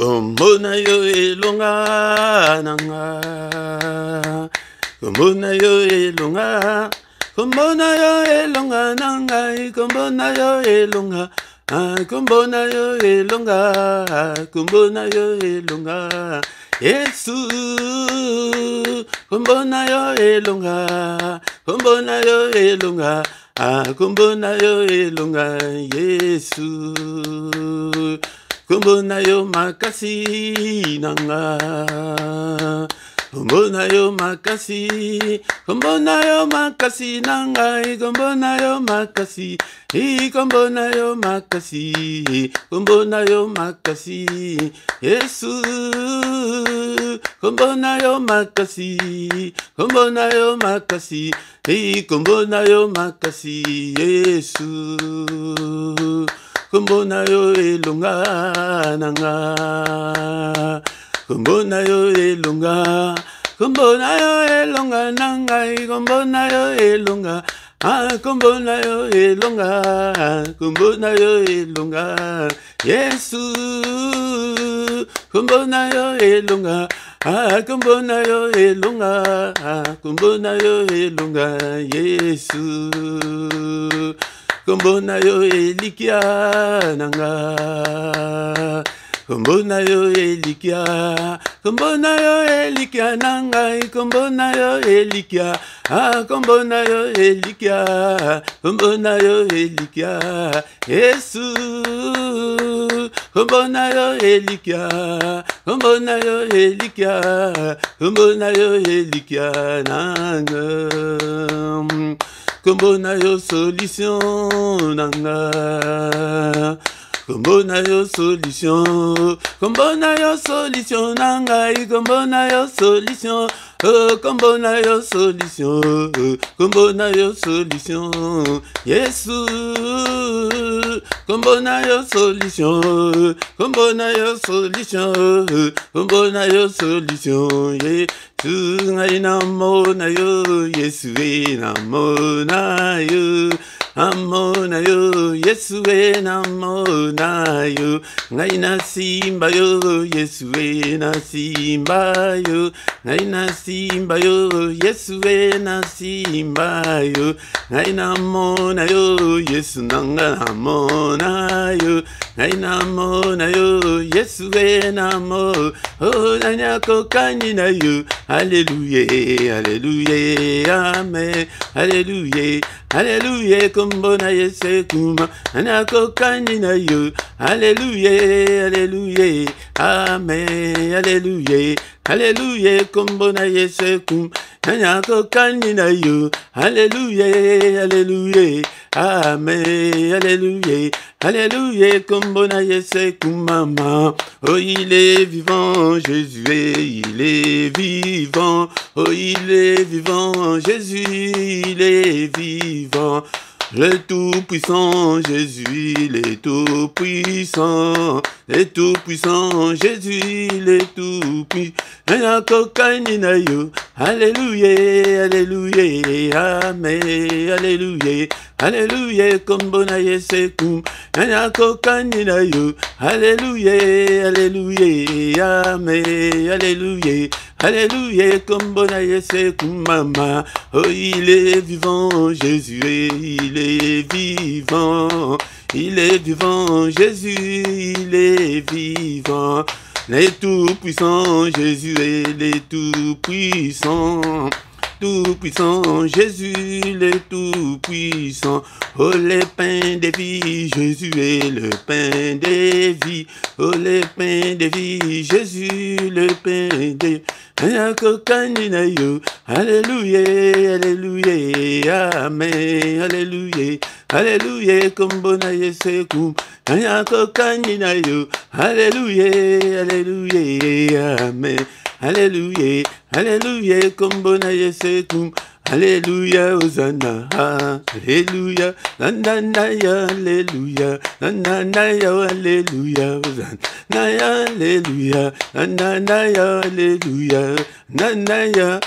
Kumbona yo elonga nanga, kumbona yo elonga, kumbona yo elonga nanga, kumbona yo elonga, kumbona yo elonga, kumbona yo elonga, Yesu, kumbona yo elonga, kumbona yo elonga, kumbona yo elonga, Yesu. Kumbona yo makasi nanga, kumbona yo makasi, kumbona yo makasi nanga, kumbona yo makasi, kumbona yo makasi, kumbona yo makasi, Yesu, kumbona yo makasi, kumbona yo makasi, kumbona yo makasi, Yesu. Kumbona yo elonga nanga, kumbona yo elonga, kumbona yo elonga nanga, kumbona yo elonga, kumbona yo elonga, kumbona yo elonga, Yesu, kumbona yo elonga, kumbona yo elonga, kumbona yo elonga, Yesu. Kumbona yo elikia nanga, kumbona yo elikia, kumbona yo elikia nanga, kumbona yo elikia, kumbona yo elikia, kumbona yo elikia, Yesu, kumbona yo elikia, kumbona yo elikia, kumbona yo elikia nanga. Kumbona yo solution nanga, kumbona yo solution, kumbona yo solution nanga, kumbona yo solution, kumbona yo solution, kumbona yo solution, Yesu, kumbona yo solution, kumbona yo solution, kumbona yo solution, Yesu ngai namona yo, Yesu namona yo, amona yo, Yesu namona yo, ngai na simba yo, Yesu na simba yo, ngai na simba yo, Yesu na simba yo, ngai namona yo, Yesu nanga namona yo, ngai namona yo, Yesu namona, oh nanyako kanina yo, Alléluia, Alléluia, Amen, Alléluia, Alléluia, kumbona Yesu kuma, anako kanina yo, Alléluia, Alléluia, Amen, Alléluia, Alléluia, kumbona Yesu kuma, anako kanina yo, Alléluia, Alléluia, Amen, Alléluia, Alléluia, kumbona Yesu kumama, oh il est vivant, Jésus, il est vivant, oh il est vivant, Jésus, il est vivant. Le tout-puissant Jésus, il est tout-puissant, le tout-puissant Jésus, il est tout-puissant. Alléluia, Alléluia, Amen, Alléluia, Alléluia, kumbona Yesu kum, Alléluia, Alléluia, Amen, Alléluia, Alléluia, kumbona Yesu kum mama, oh il est vivant, Jésus, il est vivant, il est vivant, Jésus, il est vivant. Les tout-puissants, Jésus est les tout-puissants. Tout-puissant, Jésus, le tout-puissant. Oh, le pain des vies, Jésus est le pain des vies. Oh, le pain des vies, Jésus, le pain des vies. Alléluia, Alléluia, Amen, Alléluia, Alléluia, kumbona Yesu kum, Alléluia, Alléluia, Amen, Alléluia, Alléluia, kumbona Yesu kum, Alléluia, Hosanna, Alléluia, Nanaya, Alléluia, Nanaya, Alléluia, Hosanna, Alléluia, Nanaya, Alléluia, Nanaya,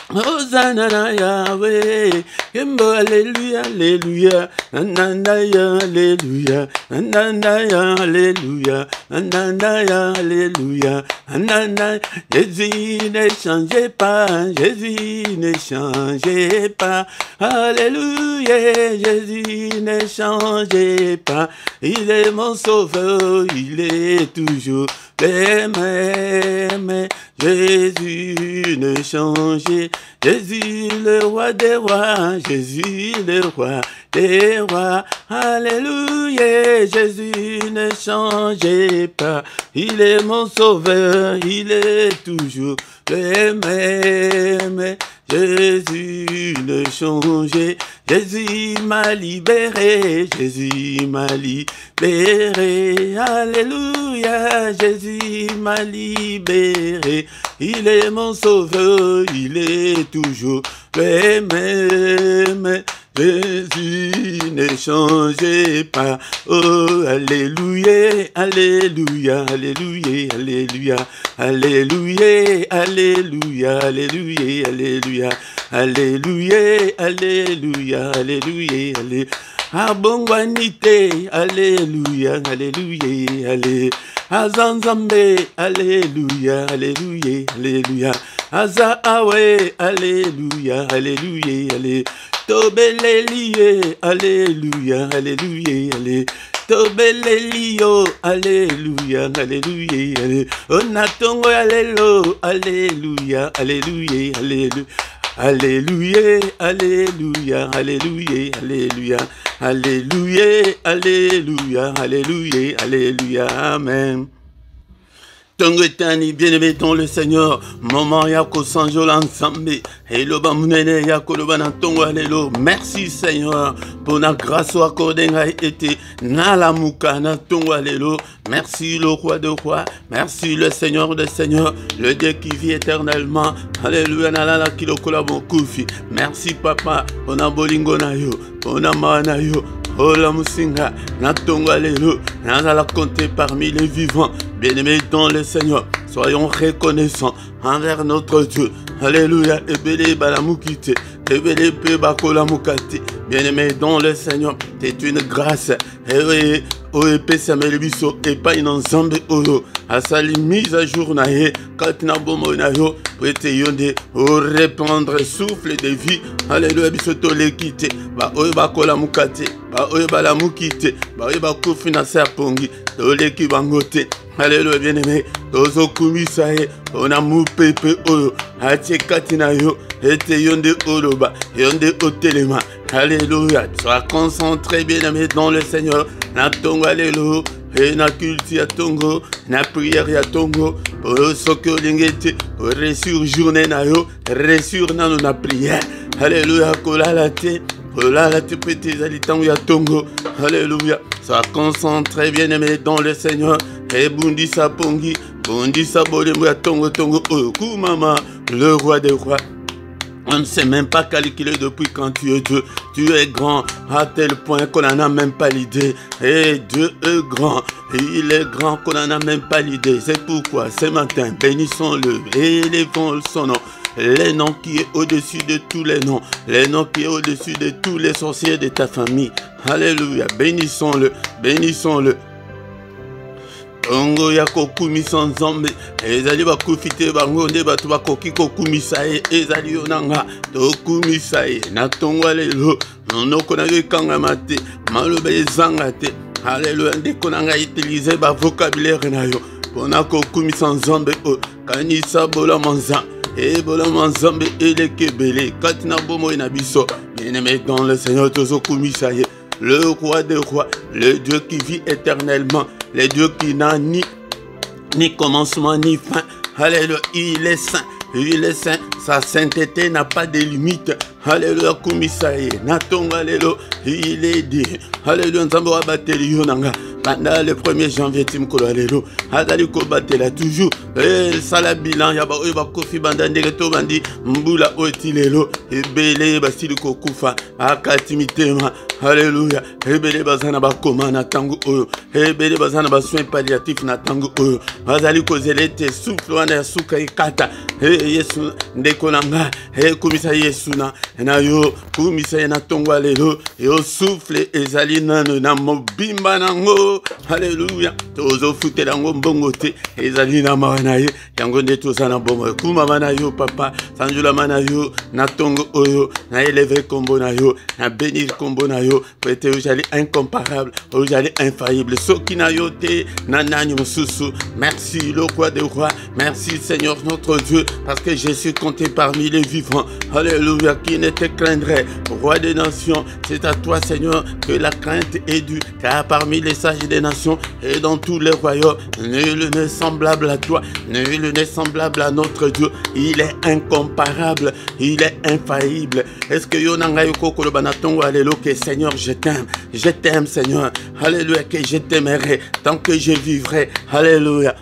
Hosanna na Yahweh, Kimbo Alléluia, Alléluia, Anandaya, Alléluia, Anandaya, Alléluia, Anandaya, Alléluia, Anandaya. Jésus ne changez pas, Jésus ne changez pas, Alléluia, Jésus ne changez pas, il est mon sauveur, il est toujours le même. Jésus ne changeait, Jésus le roi des rois, Jésus le roi des rois, alléluia, Jésus ne changeait pas, il est mon sauveur, il est toujours le même. Jésus ne changeait, Jésus m'a libéré, Jésus m'a libéré, alléluia, Jésus m'a libéré, il est mon sauveur, il est toujours le même. Jésus ne changeait pas, oh alléluia, alléluia, alléluia, alléluia, alléluia, alléluia, alléluia, alléluia, alléluia, alléluia, alléluia, alléluia. Abongwanite, alléluia, alléluia, alléluia. Azanzambe, alléluia, alléluia, alléluia. Azaawe, alléluia, alléluia, alléluia. Tobelelie, alléluia, alléluia, alléluia. Tobelelio, alléluia, alléluia, alléluia. Onatongo, alléluia, alléluia, alléluia, alléluia. Alléluia, alléluia, alléluia, alléluia, alléluia, alléluia, alléluia, alléluia, amen. Tongo etani bien-aimé dans le Seigneur, maman yako sanjo l'ensemble, et le bamunene yako le banatongo allélo. Merci Seigneur pour la grâce accordée a été na la mouka na tongo allélo. Merci le roi de rois, merci le Seigneur de Seigneur, le Dieu qui vit éternellement. Alléluia na la kilo kolabon kufi. Merci papa, on a bolingo na yo, on a mana yo. Oh la musinga, na tongo allélo, na la compter parmi les vivants. Bien-aimés dans le Seigneur, soyons reconnaissants envers notre Dieu. Alléluia, ebele balamukite, ebele pe bakolamukate. Bien-aimés dans le Seigneur, c'est une grâce. Et o epesa melebiso et pas une ensemble olo. À sa mise à jour nae, quand na bomo na yo, prete yonde, o répandre souffle de vie. Alléluia, bisoto le quitte, ba o bakolamukate, ba o balamukite, ba o bakufi na sa pongi, tole ki bangote. Alléluia, bien-aimé, tozo kumisaye, on a mou pepe oyo, atie katina yo, ete yonde oloba, yonde otelema. Alléluia, sois concentré, bien-aimé, dans le Seigneur. Na tongo alléluia, et na culti à tongo, na prière à tongo, pour ce que l'ingété, pour ressurjourner na yo, ressur na na prière. Alléluia, kolalate, kolalate petit alitango ya tongo. Alléluia, sois concentré, bien-aimé, dans le Seigneur. Et bundi sa pongi, bundi sa bolembo ya tongo tongo, oh kumama, le roi des rois. On ne sait même pas calculer depuis quand tu es Dieu. Tu es grand à tel point qu'on n'en a même pas l'idée. Et Dieu est grand. Et il est grand qu'on n'en a même pas l'idée. C'est pourquoi ce matin, bénissons-le et élevons son nom. Les noms qui est au-dessus de tous les noms. Les noms qui est au-dessus de tous les sorciers de ta famille. Alléluia. Bénissons-le. Bénissons-le. Tongo ya kokumi sans zombe, ezali bakufite bango nde batu bakoki kokumisa ye, ezali yonanga tokumisa ye na tongo lelo nonoko na yo ekangama te, maloba ezanga te. Alléluia, ndeko na ngai utiliser ba vocabulaire na yo mpona kokumisa nzambe oyo kanisa bolama nzambe e bolama nzambe elekebele kati na bomoi na biso. Bien-aimé dans le Seigneur, tozokumisa ye, le roi des rois, le Dieu qui vit éternellement, le Dieu qui n'a ni commencement ni fin. Alléluia, il est saint, il est saint, sa sainteté n'a pas de limite. Alléluia, kumisaye, natonga lelo, il est dit. Alléluia, nzambe wa bateli yonanga, pendant le 1er janvier timkolo lelo azali kobatela toujours sala bilan ya ba oyo bakofi banda ndenge to bandi mbula oti lelo ebele basili kokufa akati mitema. Alléluia. Ebele bazana bakoma na tango oyo ebele bazana ba soins palliatifs na tango oyo bazali kozele te souffle wana ya suka ikata Yesu ndeko nanga kumisa Yesu na yo kumisa na tongo lelo yo souffle ezali nano na mobimba nango. Alléluia. Tozo futela ngo mbongo te ezali na mawana ye yango nde tozana bomo kuma mana yo papa sanjula mana yo na tongo oyo na élever kombo na yo na bénir kombo na yo peut-être ojali incomparable ojali infaillible soki na yo te na nani mosusu. Merci le roi des rois, merci Seigneur notre Dieu parce que je suis compté parmi les vivants. Alléluia. Qui ne te craindrait, roi des nations? C'est à toi Seigneur que la crainte est due, car parmi les sages des nations et dans tous les royaumes nul n'est semblable à toi, nul n'est semblable à notre Dieu. Il est incomparable, il est infaillible. Est-ce que yonanga yoko kolobana tongo alléluia que Seigneur je t'aime Seigneur. Alléluia que je t'aimerai tant que je vivrai. Alléluia.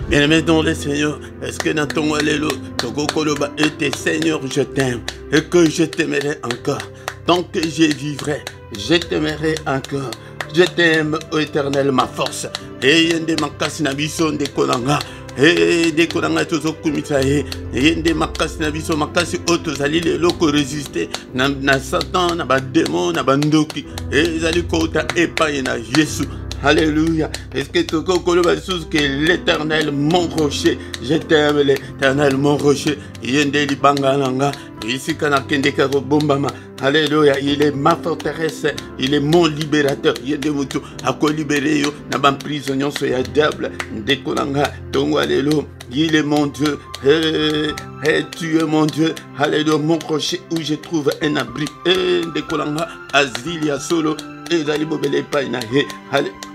Bien-aimé dans le Seigneur, est-ce que dans ton alléluia, ton koloba était Seigneur je t'aime et que je t'aimerai encore tant que je vivrai, je t'aimerai encore. Je t'aime, ô Éternel, ma force. Et yende makasi na biso nde kolanga. Et de kolanga tozo kumisa ye. Yende makasi na biso makasi oto zali lelo ko résister na Satan, na ba démon, na bandoki. Et zali kota epaye na Jésus. Alléluia. Est-ce que tu que l'Éternel, mon rocher, je t'aime l'Éternel, mon rocher. Yende libangalanga. Ici kana kende karo bombama. Alléluia. Il est ma forteresse. Il est mon libérateur. Yende mutu ako libéré yo na ban prisonnier so ya diable. Ndekolanga tongo alléluia. Il est mon Dieu. Tu es mon Dieu. Alléluia. Mon rocher où je trouve un abri. Ndekolanga asilia solo.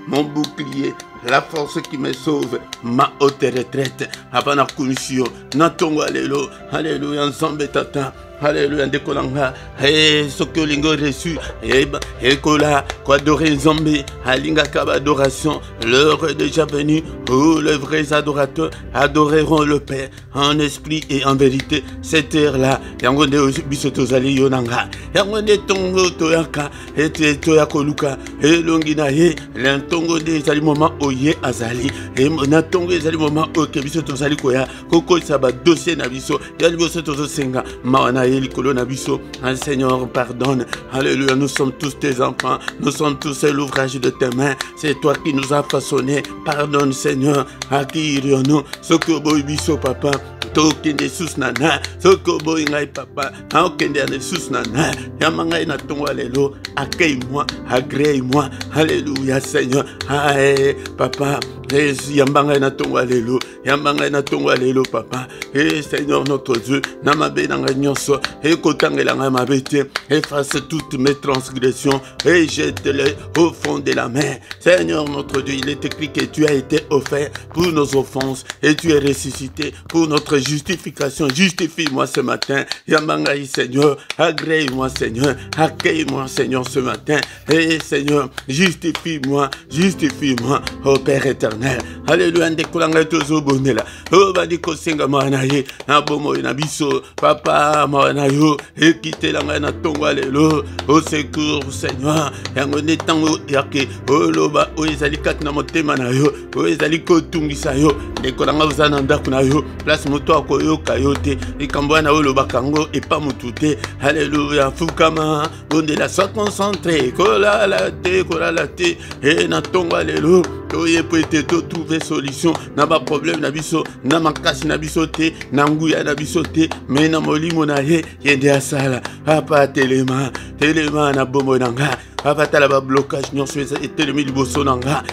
Mon bouclier, la force qui me sauve, ma haute retraite. Avant la commission, Natongo alléluia, alléluia, ensemble tata. Alléluia, décolanga, et ce que l'ingo reçu, et kola, quoi adorer zombie, alinga kaba adoration, l'heure est déjà venue où les vrais adorateurs adoreront le Père en esprit et en vérité. Cette heure-là, yangonde bisotozali yonanga, yangonde tongo toyaka, et toyakoluka, et longina ye, l'entongo des aliments oye azali, et natongo des aliments oke bisotozali koya, koko saba dossier nabiso, yalibosotozo senga, mawana. Seigneur, pardonne. Alléluia, nous sommes tous tes enfants. Nous sommes tous l'ouvrage de tes mains. C'est toi qui nous as façonnés. Pardonne, Seigneur. À qui irions-nous? Sokobo ibiso, papa. Tokende sus nana. Sokobo ingai, papa. Aokende ane sus nana. Yamangai na tongo alléluia. Accueille-moi. Agrée-moi. Alléluia, Seigneur. Aïe, papa. Yambanga na tongo alléluia. Yambanga na tongo alléluia, papa. Et Seigneur notre Dieu. Namabe nanga nyonso. Et kotangelanga mabete. Efface toutes mes transgressions. Et jette-les au fond de la mer. Seigneur notre Dieu, il est écrit que tu as été offert pour nos offenses. Et tu es ressuscité pour notre justification. Justifie-moi ce matin. Yambangaï Seigneur. Agrée-moi Seigneur. Accueille-moi Seigneur ce matin. Et Seigneur, justifie-moi. Justifie-moi. Ô Père éternel. Alléluia, ndekolanga tozo bonela. Oh badiko senga manaye, na bomo na biso, papa mana yo, ekitelanga na tongo alelo. Au secours Seigneur, yango netango yake, oh loba o ezali kat na motema na yo, o ezali ko tungisa yo, ndekolanga uzana ndako na yo, place moto akoyoka yo te, ikambo na loba kango e pa mutute. Alléluia, fukama, ondela sois concentré, kola la te, et na tongo alelo. Oye peut trouver solution na ba problème na biso na makasi na biso te na nguya na biso te mais na molimo na ye yende asala papa telema na bomo nanga papa tala ba blocage nyonso etelemi liboso nanga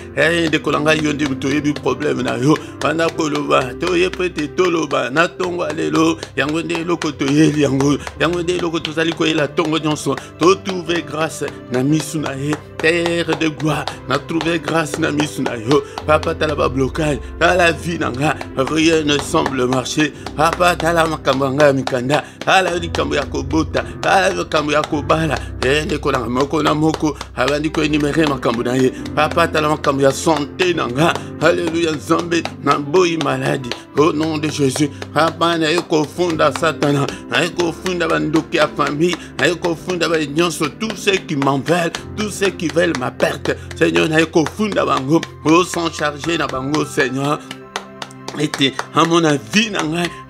ndekolanga yo nde toyebi problème na yo bana koloba toye peut toloba na tongo alelo yango nde eloko toyeli yango nde eloko tozali koyela tongo nyonso to trouver grâce na misu na ye terre de gloire, n'a trouvé grâce na misunayo. Papa t'as la blocage, t'as la vie nanga, rien ne semble marcher. Papa t'as la makambanga mikanda, t'as la likambo ya kobota, t'as la likambo ya kobala. Ne kolanga moko na moko, abandi ko énumérer makambo na ye. Papa t'as la makambo ya santé nanga, alléluia Nzambe, na boyi maladie. Au nom de Jésus, Papa na yo kofunda Satana, na yo kofunda bandoki ya famille, na yo kofunda ba nyonso tous ceux qui m'en veulent, tous ceux qui veulent ma perte. Seigneur, na yo kofunda bango, oh sans charger na bango Seigneur. Et à mon avis,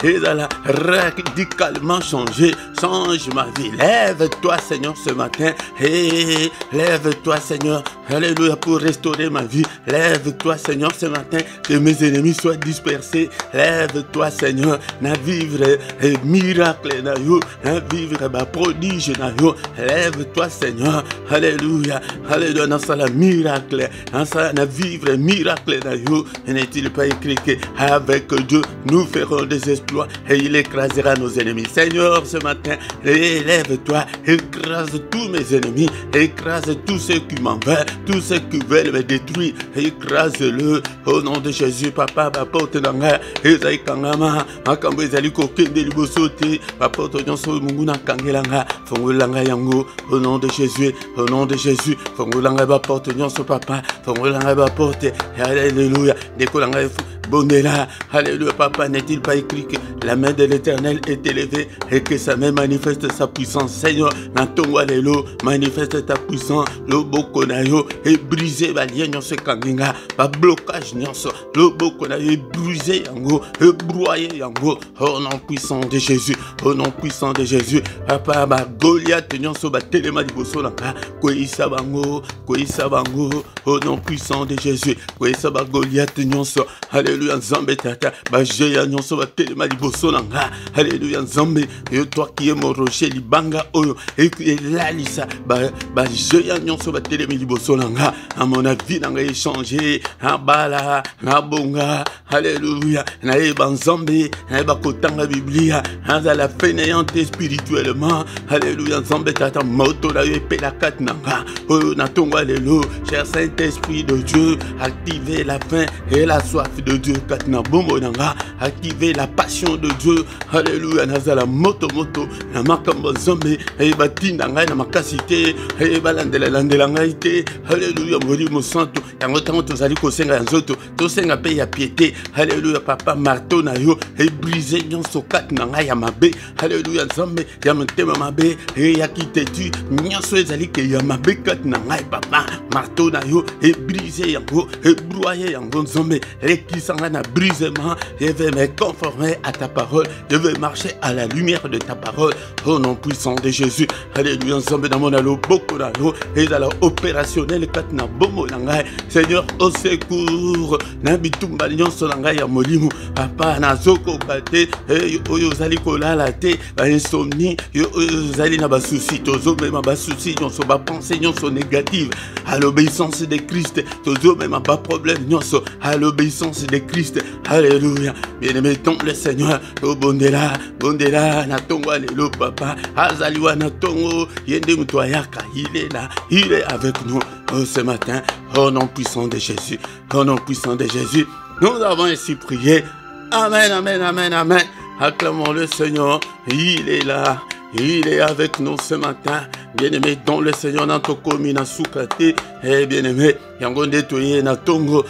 elle a radicalement changé. Change ma vie. Lève-toi, Seigneur, ce matin. Et lève-toi, Seigneur. Alléluia, pour restaurer ma vie. Lève-toi, Seigneur, ce matin. Que mes ennemis soient dispersés. Lève-toi, Seigneur. Na vivre miracle na yo. Na vivre prodige na yo. Lève-toi, Seigneur. Alléluia. Alléluia. Dans ça, la miracle. Dans ça, na vivre miracle na yo. N'est-il pas écrit que avec Dieu, nous ferons des exploits et il écrasera nos ennemis. Seigneur, ce matin, élève-toi, écrase tous mes ennemis, écrase tous ceux qui m'en veulent, tous ceux qui veulent me détruire, écrase-le au nom de Jésus. Papa, porte nanga, ezai kangama, makambo ezali kokende libosote, porte nyonso munguna kangelanga, fongolanga yango au nom de Jésus, au nom de Jésus, fongolanga ba porte nyonso papa, fongolanga ba porte, alléluia, dékolanga Bondela, alléluia, papa, n'est-il pas écrit que la main de l'Éternel est élevée et que sa main manifeste sa puissance? Seigneur, Natongo Alelo, manifeste ta puissance, le bokonayo est brisé, va lien nyonso kanginga, va blocage nyonso, le bokonayo est brisé yango, est broyé yango, au nom puissant de Jésus, au nom puissant de Jésus, papa, ma Goliath nyonso, ba telema liboso nanga, koisa bango, au nom puissant de Jésus, koisa ba Goliath nyonso, alléluia. Nzambe tata, ba jeya nyonso ba telema liboso nanga. Alléluia Nzambe, yo toi qui es mon rocher libanga oyo et là lisa ba jeya nyonso ba telema liboso nanga. À mon avis nanga échangé, na bala, na bonga. Alléluia, na eba Nzambe, na eba kotanga Biblia, na la fainéante spirituellement. Alléluia Nzambe tata, moto la yo la kat nanga. Oyo na tongo alléluia, cher Saint-Esprit de Dieu, activez la faim et la soif de Dieu. Katina bombo nanga, activer la passion de Dieu. Alléluia, nazala moto na makambo Nzambe, e batinda ngai na makasité, e balandela ngai te. Alléluia, Molimo Santo, yango tango tozali kosenga ya nzoto, tosenga pe ya piété. Alléluia, papa marteau na yo, e briser nyonso katina ngai ya mabe. Alléluia, Nzambe, ya motema mabe, e ya kitetu, nyonso ezali ke ya mabe katina ngai papa, marteau na yo, e briser yango, e broyer yango Nzambe, e kisanga na brisement, je vais me conformer à ta parole, je vais marcher à la lumière de ta parole, au nom puissant de Jésus. Alléluia, Nzambe na mon alo, beaucoup d'alo, et dans l'opérationnel, katna bomo langai, Seigneur, au secours, nabitumba nyonso langai ya molimo, papa na zoko kate, oyo zali kolala te, ba insomnie, oyo zali na ba souci, tozo même ba souci, nyonso ba pensée nyonso négative, à l'obéissance de Christ, tozo même ba problème nyonso, à l'obéissance de Christ. Alléluia. Bien-aimé, tombe le Seigneur. Oh, bondela, natongo, alléluia, papa. Azaliwa, natongo, yende mutoyaka. Il est là, il est avec nous. Oh, ce matin, au nom puissant de Jésus. Au nom puissant de Jésus. Nous avons ainsi prié. Amen, amen, amen, amen. Acclamons le Seigneur. Il est là. Il est avec nous ce matin. Bien-aimé, dans le Seigneur, dans ton commis, dans soukate, et bien-aimé, yangonde toye na tongo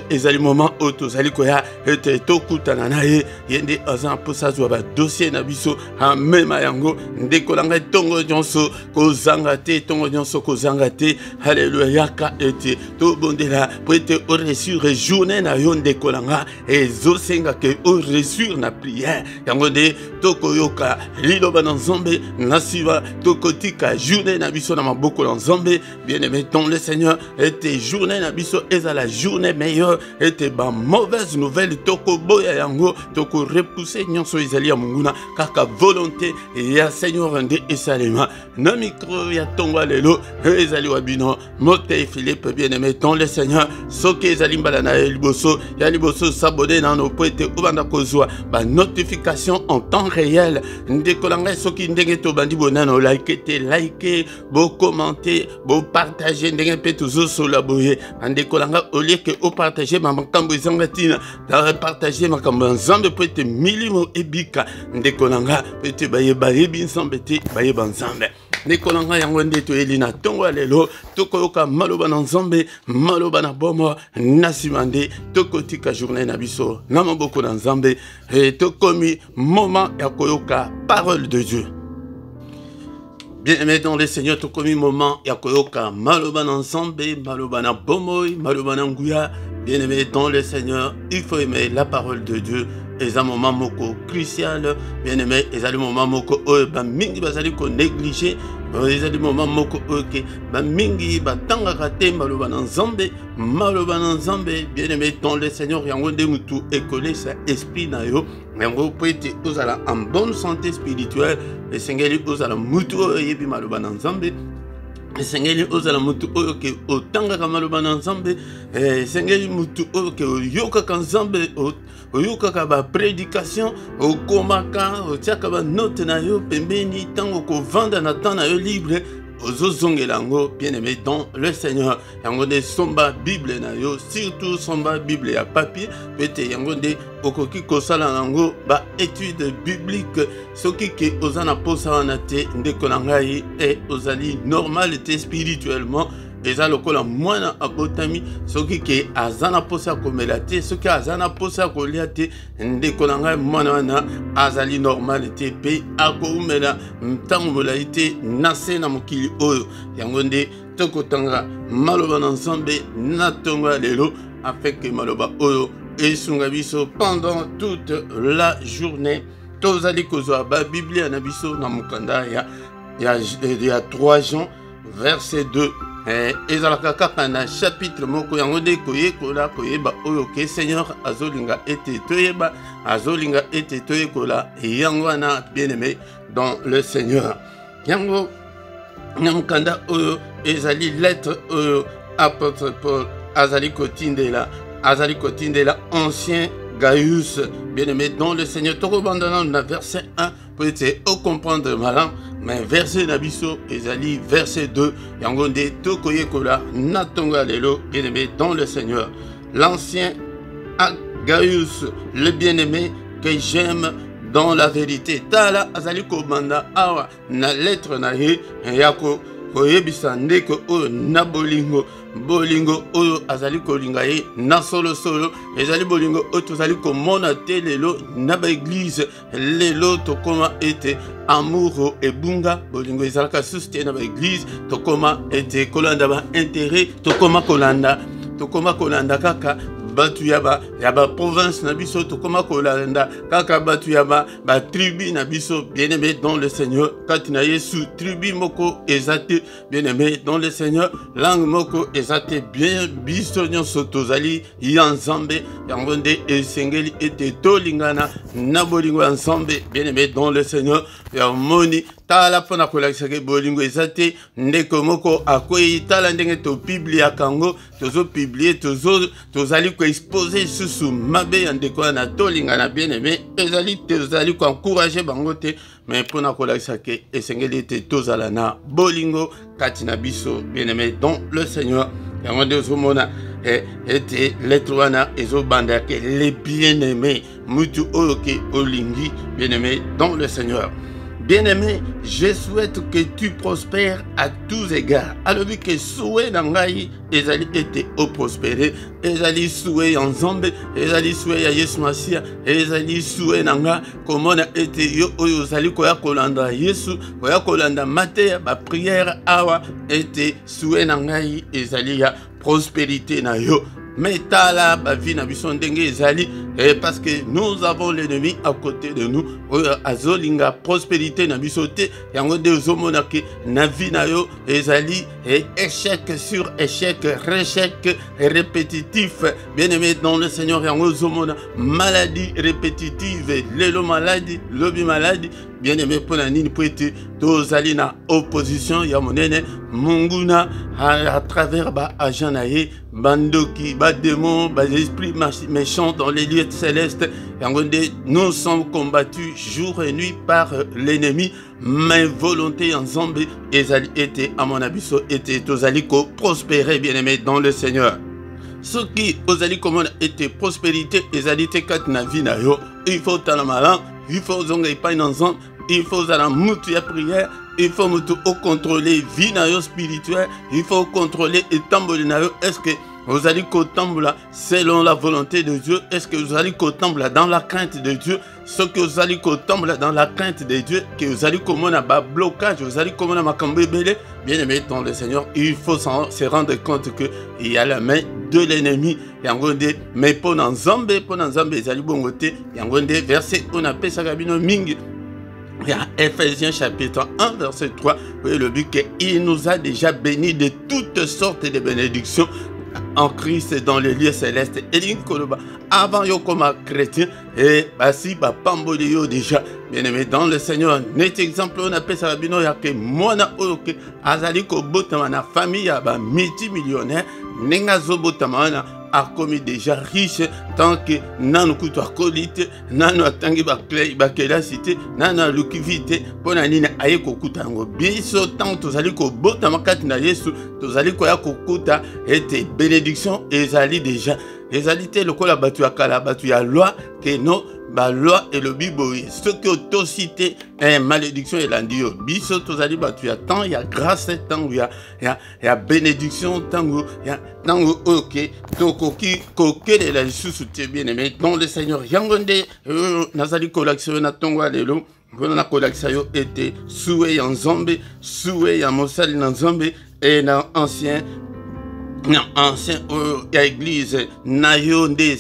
ezali moment oto zali koya ete tokutana naye yende azan posa zwa ba dossier na biso amema yango ndekolanga tongo nyonso kozanga te. Alléluia yaka ete to bondela pour ete o reçu journée na yo ndekolanga ezosenga ke o reçu na prière yangonde tokoyoka liloba na Nzambe nasiba tokotika journée na biso na maboko na Nzambe. Bien-aimé dans le Seigneur ete que journée na biso eza la journée meilleure ete ba mauvaise nouvelle toko boya yango toko repousser nyonso ezali ya munguna kaka volonté ya Seigneur nde esalema na micro ya tongo lelo ezali wabino mote Philippe bien-aimé dans le Seigneur soki ezali mbala na liboso ya liboso s'abonner na no poete obanda kozwa ba notification en temps réel ndekolanga soki ndenge to bandi bonano like te like bo commenter bo partager ndenge pe toujours sur la boye ndekolanga au lieu que o partager makambo ezanga tina da partager makambo nzambe poete milimo ebika ndekolanga pete baye nzambe te baye nzambe ndekolanga yango nde to elina tongo lelo tokoyoka maloba na nzambe maloba na bomo nasimande tokotika journée na biso na maboko na nzambe tokomi moment ya koyoka parole de Dieu. Bien-aimé dans le Seigneur, tout comme moment, yakoyoka maloba na nzambe, maloba na bomoy, maloba na nguya. Bien-aimé dans le Seigneur, il faut aimer la parole de Dieu. Et un moment moko crucial, bien-aimé, et un moment moko ba mingi bazali ko négliger, et un moment moko ok, ba mingi ba tanga kate maloba na nzambe, bien-aimé dans le Seigneur, yango de mutu écoler sa esprit na yo, yango poete ozala en bonne santé spirituelle, et sengeli ozala mutu yebi maloba na nzambe. Sengeli ozala mutu oyo ke otanga kamaloba na nzambe sengeli mutu oyo ke oyoka ka nzambe oyoka ka ba prédication okomaka otiaka ba note na yo pembeni tango ko vanda na temps na yo libre ozozongelango bien-aimé dans le Seigneur yango de somba Bible na yo surtout somba Bible ya papier pete yango de okoki kosala nango ba étude biblique soki ke ozana posa wana te ndeko na ngai e ozali normal te spirituellement eza lokola mwana abotami soki ke azana posa komela te soki azana posa kolia te ndeko na ngai mwana wana azali normal te pe akoumela ntango molai te nase na mokili oyo yango nde tokotanga maloba na nzambe na tongo ya lelo afin ke maloba oyo esunga biso pendant toute la journée tozali kozwa ba Biblia na biso na mokanda ya 3 Jean verset 2 ezalaka kaka na chapitre moko yango nde koyekola koyeba oyo ke Seigneur azolinga ete toyeba azolinga ete toyekola yango wana bien-aimé dans le Seigneur yango na mokanda oyo ezali lettre oyo apôtre Paul azali kotindela ancien Gaius bien-aimé dans le Seigneur tokobandana na verset 1 pour ete comprendre malan mais verset nabiso ezali verset 2 yango nde tokoyekola na tongo lelo bien-aimé dans le Seigneur l'ancien Gaius le bien-aimé que j'aime dans la vérité tala azali kobanda awa na lettre na ye yako koyebisa ndeko oyo na bolingo oyo azali kolinga ye na solo ezali bolingo oyo tozali komona te lelo na ba église lelo tokoma ete amour ebunga bolingo ezalaka susu te na ba église tokoma ete kolanda ba intérêt tokoma kolanda kaka batu ya ba province na biso tokoma kolanda kaka batu ya ba tribu na biso bien-aimé dans le Seigneur kati na Yesu tribu moko ezate bien-aimé dans le Seigneur langue moko ezate bien biso nyonso tozali ya nzambe yango nde esengeli ete tolingana na bolingo ya nzambe bien-aimé dans le Seigneur ya moni tala pona kolakisaka bolingo ezate ndeko moko akoyi tala ndenge to biblia kango tozo publier tozali ko exposer susu mabe ya ndeko na tolinga na bien-aimé tozali ko encourager bango te mais pona kolakisaka esengeli te tozala na bolingo kati na biso bien-aimé dans le Seigneur yango nde ozomona ete lettre wana ezobanda ke les bien-aimés mutu oyo ke olingi bien-aimé dans le Seigneur. Bien-aimé, je souhaite que tu prospères à tous égards. Alors que souhait nangai ezali ete o prospérer, ezali souhait ensemble, ezali souhait ya Yesu Masia, ezali souhait nanga komona ete yo oyo zali koya kolanda Yesu, koya kolanda mate ba prière awa ete souhait nangai ezali ya prospérité na yo. Mais tala ba vie na biso ndenge ezali Et parce que nous avons l'ennemi à côté de nous, azolinga prospérité na bisote, yango de zomonake na vie na yo ezali et échec sur échec, réchec répétitif. Bien-aimé dans le Seigneur, yango zomona maladie répétitive, lelo maladie, lobi maladie. Bien-aimé pour la nini pour être tozali na opposition ya monene munguna à travers ba aganaye bandoki ba démons ba esprits méchants dans les lieux célestes. Nous sommes combattus jour et nuit par l'ennemi, mais volonté en zombie ezali était à mon abiso était tozali ko prospérer, bien-aimé dans le Seigneur. Ce qui ozali comment était prospérité ezali te kat na vie na yo, il faut tala malin, il faut zonga ipai dans zone. Il faut la mouture prière, il faut au contrôler vie spirituelle, il faut contrôler et tambour. Est-ce que vous allez contempler selon la volonté de Dieu? Est-ce que vous allez contempler dans la crainte de Dieu? Ce que vous allez contempler dans la crainte de Dieu, que vous allez comme un blocage, vous allez comme un macambébélé, bien aimé dans le Seigneur, il faut se rendre compte qu'il y a la main de l'ennemi. Mais pour un zombie, ils allaient bon côté, il y a un verset on appelle ça Gabino Ming. Ephésiens chapitre 1 verset 3, le but qu'il nous a déjà bénis de toutes sortes de bénédictions en Christ dans les lieux célestes. Et avant yo comme chrétien, et si pambolio déjà, bien aimé dans le Seigneur, net exemple on appelle ça bino ya que mona oke azali ko botamana famille ya ba multimillionnaire nenga zo botamana a commis déjà riche tant que nanu kutu akolite nanu atangi bakela cité nanu lukivite pona nina aye kokuta ngo biso tant tozali ko bota makati na Yesu tozali ko ya kokuta ete bénédiction ezali déjà ezali te lokola batu ya kala batu ya loi que non ba loi et le biboyi ce que autocité malédiction et landio biso tozali batu ya temps ya grâce temps ya bénédiction temps ya tango ok tokoki kokele la lisusu te bien aimé dans le Seigneur yangonde nazali kolakisa na tongo lelo mpona kolakisa yo ete suwe ya nzambe suwe ya mosali na nzambe et na ancien église na yo nde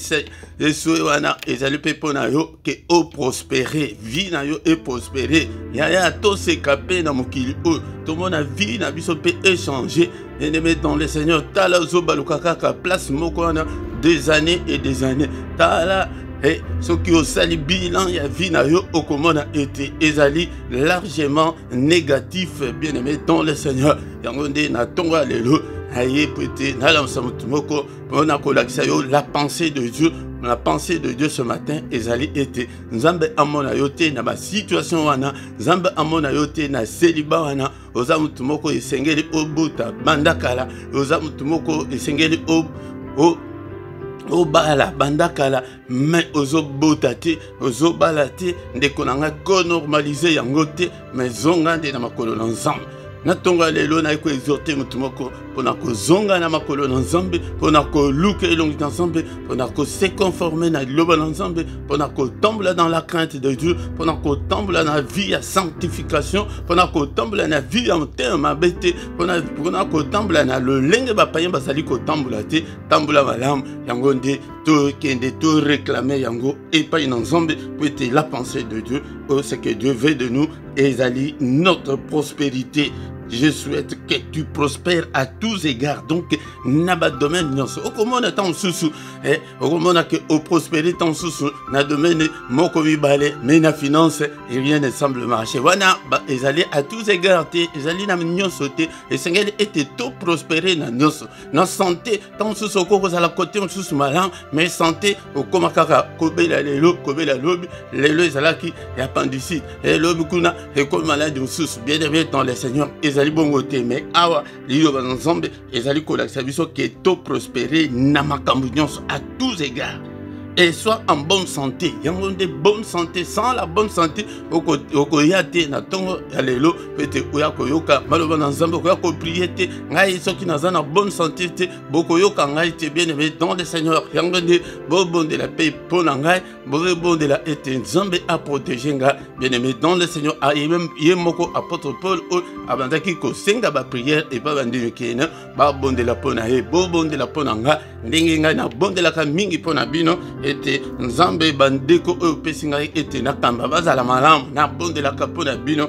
eswe wana ezali pe pona yo ke o prospérer vie na yo et prospérer ya to se kapé na mokili o to mona vie na biso pe échanger et mettre dans le Seigneur tala zo balukaka place moko wana des années et des années tala et ce qui au sali bilan ya vie na yo okomona été ezali largement négatif bien aimé dans le Seigneur yangonde na tonga lelo aye peut-être na la moko on a kolakisa yo la pensée de Dieu. La pensée de Dieu ce matin, ezali était Nzambe amona yote na ba situation wana, Nzambe amona yote na célibat wana, oza mutumoko esengeli obuta bandakala, oza mutumoko esengeli o bala bandakala, mais ozo botate, ozo balate, ndeko nanga ko normaliser yango te, mais zonga de na makolo ensemble. Natonga lelo na ko exhorter mutumoko pona ko zonga na makolo na Nzambe pona ko luka elongi na Nzambe pona ko se conformer na loba na Nzambe pona ko tomber dans la crainte de Dieu pona ko tomber dans la vie à sanctification pona ko tomber na vie en terme bête pona ko tomber na le lenge ba payen basali ko tambula te tambula malam yango nde to kende to réclamer yango et pas na Nzambe pour être la pensée de Dieu ce que Dieu veut de nous ezali notre prospérité. Je souhaite que tu prospères à tous égards. Donc, naba domaine nyonso. Okomona tan susu, okomona que au prospérer tan susu, na domaine moko mibale, mais na finance et rien ne semble marcher. Wana ezali à tous égards te, ezali na nyonso te, et sengeli était tout prospérer na nyonso. Na santé tan susu ko za la côté on susu malan, mais santé okoma kaka kobela lelo, kobela lobi, lelo ezalaki ya appendicite. Et lobi kuna et comme malade susu, bien aimé dans le Seigneur. Ezali bongo te mais awa liyo banzambe ezali kolakisa biso ke to prospérer na makambo nyonso à tous égards et soit en bonne santé yango de bonne santé sans la bonne santé okoyate na tongo ya lelo pete oya koyoka maloba na nzambe oya ko prier te ngai soki naza na bonne santé te bokoyoka ngai te bien aimé dans le Seigneur yango de bobon de la paix pour ngai bobon de la ete nzambe a protéger nga bien aimé dans le Seigneur a même yemoko apôtre Paul abandaki ko senga ba prière et pas bandi kena ba bon de la pona e bobon de la pona nga ndenge ngai na bon de la ka mingi pona bino ete nzambe bandeko oyo pesi ngai ete nakamba bazala malamu nabondelaka mpo na bino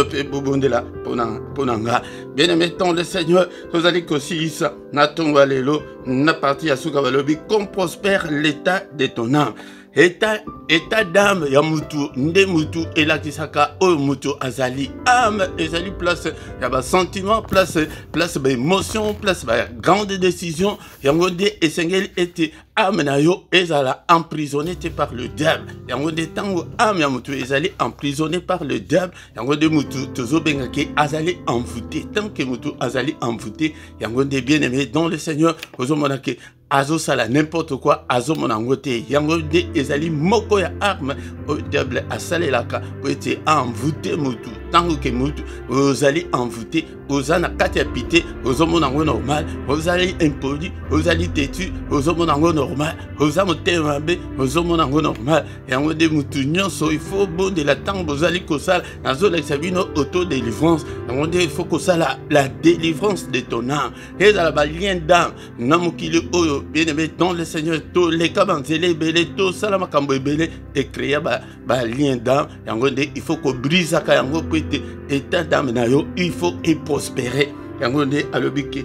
pe bobondela mpo na nga. Bien-aimé dans le Seigneur, vous allez kosilisa na tongo lelo na parti ya suka balobi comme prospère l'état de ton âme. État d'âme ya mutu nde mutu elakisaka oyo mutu azali. Âme ezali place ya ba sentiment, place ba émotion, place ba grande décision. Yango nde esengeli ete âme na yo ezala emprisonné par le diable. Yango nde tango âme ya mutu ezali emprisonné par le diable. Yango nde mutu tozobengaki azali envoûté. Tant que mutu azali envoûté, yango nde bien-aimé dans le Seigneur, ozomonake azo sala n'importe quoi, azo monangote. Yango de ezali moko ya arme au diable asalelaka po ete envoûté mutu. Tango ke mutu ozali envoûté, ozana kati ya pité, ozo monango normal, ozali impoli, ozali têtu, ozo monango normal, oza motema mabe, ozo monango normal. Yango de mutu nyonso il faut bonde la tango ozali kosala nazo lekisa bino auto délivrance. Yango de il faut kosala la délivrance de ton âme. Ezala ba lien d'âme na mokili oyo bien-aimé dans le Seigneur, tous les kabanzele belé, tout ça la makambo belé et créer ba lien d'âme. Yango de il faut qu'on brise ka yango pour être état d'âme na yo, il faut y prospérer. Yango de alobiki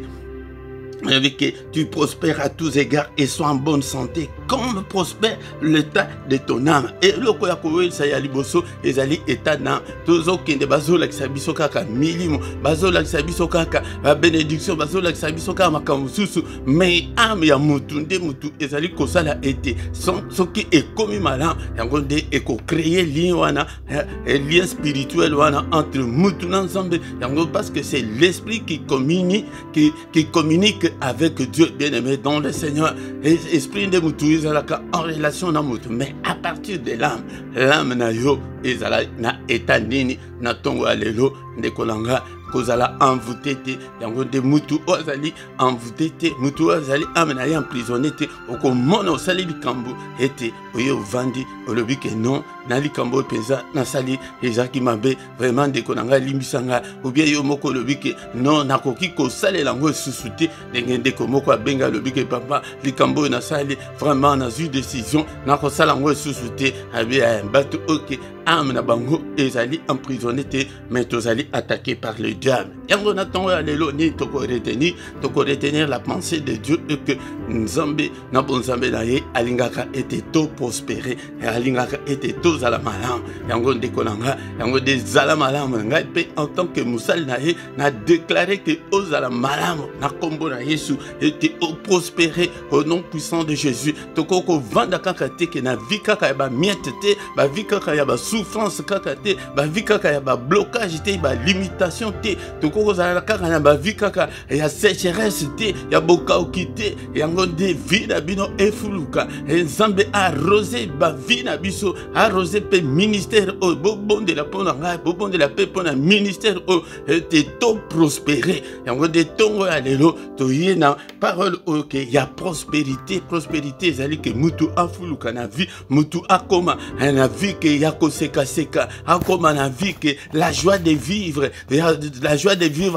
que tu prospères à tous égards et sois en bonne santé, comme prospère l'état de ton âme. Et le koyakowe ça ya liboso ezali état d'âme. Tozo kende bazola kisabiso kaka milimo, bazola kisabiso kaka ba bénédiction, bazola kisabiso kaka makamususu, mais âme ya mutu nde mutu ezali kosala été soki ekomi malamu yango nde eko créer lien wana, lien spirituel wana entre mutu na nzambe yango parce que c'est l'esprit qui communique avec Dieu, bien-aimé dans le Seigneur. Esprit de mutu ezalaka en relation na mutu, mais à partir de l'âme na yo ezala na état nini na tongo alelo ndekolanga kozala envoûté te yango de mutu ozali envoûté te mutu ozali âme na ye emprisonné te okomona osali likambo ete oye ovandi olobi ke non na likambo penza nasali ezaki mabe vraiment ndeko nanga limbisanga ou bien yo moko olobi ke non nakoki kosalela yango esusu te ndenge ndeko moko abenga olobi ke papa likambo nasali vraiment nazwi décision nakosala yango esusu te abi bato ok âme na bango ezali emprisonné te mais tozali attaqué par le diable. Yango na tongo ya lelo ni toko retenir la pensée de Dieu et que nzambe na bonzambe na ye alingaka ete to prospérer alingaka ete to zala malam yango ndeko nanga yango de zala malam ngai pe en tant que musali na ye na déclarer que ozala malam na kombo na Yesu ete o prospérer au nom puissant de Jésus. Toko ko vanda kaka te ke na vie kaka ya ba miette te ba vie kaka ya ba souffrance kaka te ba vie kaka ya ba blocage te ba limitation te toko kozala kaka na ba vie kaka ya sécheresse te ya bokauki te yango de vie na bino efuluka nzambe arrosé ba vie na biso arrosé pe ministère o bobonde la pona ngai bobonde la pe pona ministère o te to prospérer yango de tongo ya lelo to yena parole o ke ya prospérité ezali ke mutu afuluka na vie mutu akoma na vie ke ya koseka seka akoma na vie que la joie de vivre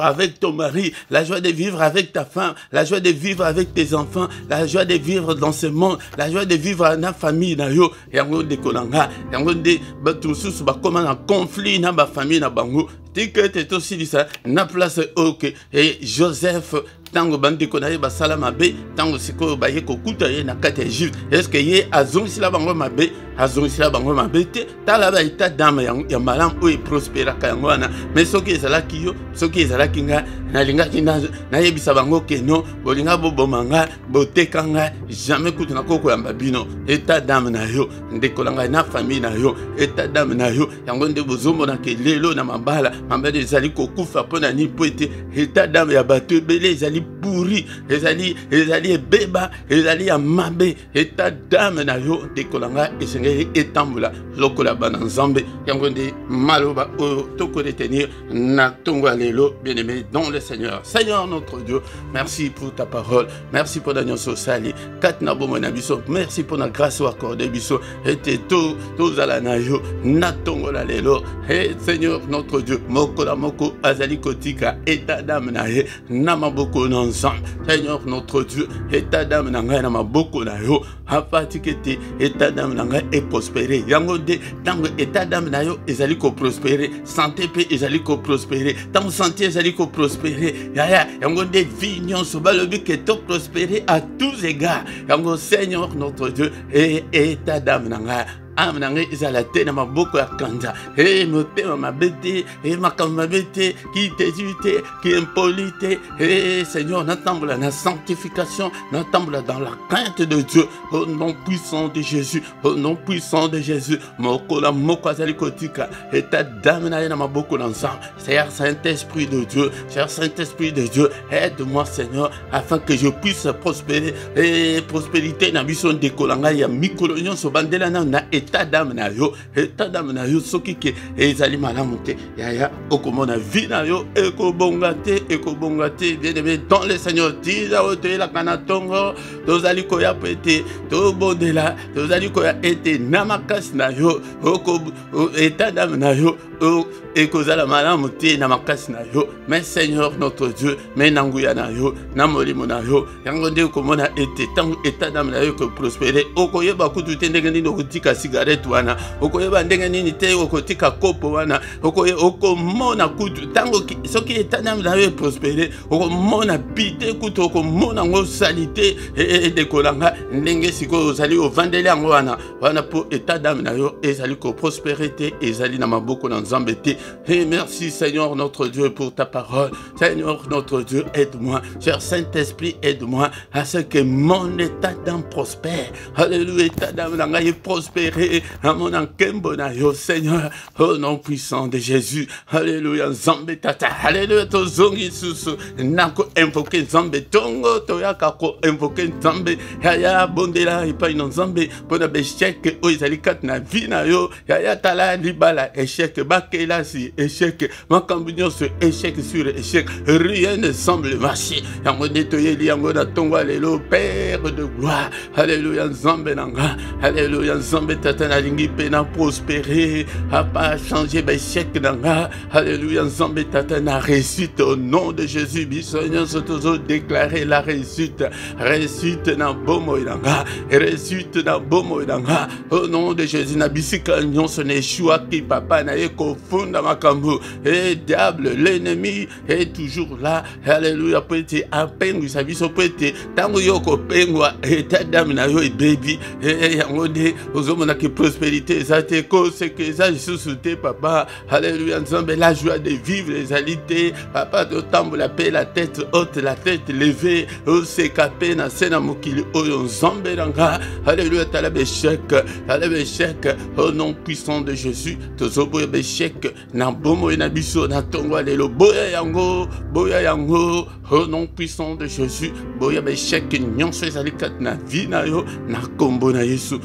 avec ton mari, la joie de vivre avec ta femme, la joie de vivre avec tes enfants, la joie de vivre dans ce monde, la joie de vivre dans la famille na yo yango de kolanga yango de batu susu ba koma na conflit na ba famille na bango tikete to silisa na place ok et Joseph tango bandeko na ye basala mabe tango siko baye kokuta ye na kati ya Egypte est-ce que ye azongisila bango mabe te tala ba état d'âme ya malam o e prosperaka yango wana mais soki ezalaki yo soki ezalaki nga nalingaki na yebisa bango ke non bolinga boboma nga boteka nga jamais kutu na koko yamba bino état d'âme na yo ndekolanga na famille na yo état d'âme na yo yango nde bozomona ke lelo na mabala ezali kokufa mpona ni po ete état d'âme ya bato ebele ezali pourri ezali ebeba ezali ya mabe état d'âme na yo ndekolanga esengeli etambola lokola bana nzambe yango nde maloba oyo tokoretenir na tongo ya lelo bien-aimé dans le Seigneur. Seigneur notre Dieu, merci pour ta parole, merci pour la nyonso sali kat na bomo na biso, merci pour la grâce accordée biso ete to zala na yo na tongo la lelo. Hey Seigneur notre Dieu, moko la moko azali kotika état d'âme na ye na maboko na ensemble. Seigneur notre Dieu, état d'âme nanga na maboko na yo, apatikete état d'âme nanga est prospéré. Yango de tango état d'âme na yo ezali ko prospérer, santé pe ezali ko prospérer, tango santé ezali ko prospérer. Yaya yango de vie nyonso balobi que to prospérer à tous égards. Yango Seigneur notre Dieu, et état d'âme nanga amenange ezala te na maboko ya kanja motema mabete makambo mabete qui te qui impolite Seigneur natambola na sanctification, natambola dans la crainte de Dieu, au nom puissant de Jésus, au nom puissant de Jésus. Mokola moko azali kotika eta dame na maboko ensemble. Seigneur Saint-Esprit de Dieu, cher Saint-Esprit de Dieu, aide-moi Seigneur afin que je puisse prospérer et prospérité na biso ndekolanga ya mikolo nyonso bandela na état d'âme na yo soki ke ezali malamu te yaya okomona vie na yo ekobonga te bien aimé dans le Seigneur tila otoyela kana tongo tozali koya pete tobondela tozali koya ete na makasi na yo état d'âme na yo ekozala malamu te na makasi na yo. Mais Seigneur notre Dieu, mais nanguya na yo na molimo na yo yango nde okomona ete tango état d'âme na yo ko prospérer okoyeba kutu te ndenge nini okotika cigarette wana okoyeba ndenge nini te okotika kopo wana okomona kutu tango soki état d'âme na yo prospérer okomona pite kutu okomona ngo salité dekolanga ndenge siko ozali ovandeli yango wana po état d'âme na yo ezali ko prospérité ezali na maboko na Nzambe te. Et merci Seigneur notre Dieu pour ta parole. Seigneur notre Dieu, aide-moi. Cher Saint-Esprit, aide-moi à ce que mon état d'âme prospère. Alléluia, état d'âme est prospéré à mon enkembo na yo Seigneur, au nom puissant de Jésus. Alléluia, Nzambe tata. Alléluia, tozongi susu. Nako invoquer Nzambe tongo toyaka ko invoquer Nzambe. Yaya bondela ipa ino Nzambe pona beshek o izali kat na vie na yo. Yaya tala libala échec bakela si échec makambo nyonso échec sur échec, rien ne semble marcher. Yango netoyeli yango na tongo lelo Père de gloire. Alléluia Nzambe nanga. Alléluia Nzambe tata na lingi pe na prospérer a pas changer échec nanga. Alléluia Nzambe tata na réussite au nom de Jésus. Biso nyonso tozo déclarer la réussite na bomo nanga, réussite na bomo nanga au nom de Jésus. Na bisika nyonso ne choix qui papa na eko funda makambo et diable l'ennemi est toujours là. Alléluia peut-être apengu sa biso peut-être tango yoko pengwa état d'âme na yo baby et yango de ozomona que prospérité ça te ko c'est que ça sous-souté papa. Alléluia Nzambe la joie de vivre les alités papa de tambo la paix la tête haute la tête levée o se kapé na sena mokili oyo Nzambe nanga. Alléluia tala béchec au nom puissant de Jésus tozobo béchec na bomo na biso na tongo lelo boya yango au nom puissant de Jésus boya béchec nyonso ezali kat na vie na yo na kombo na Yesu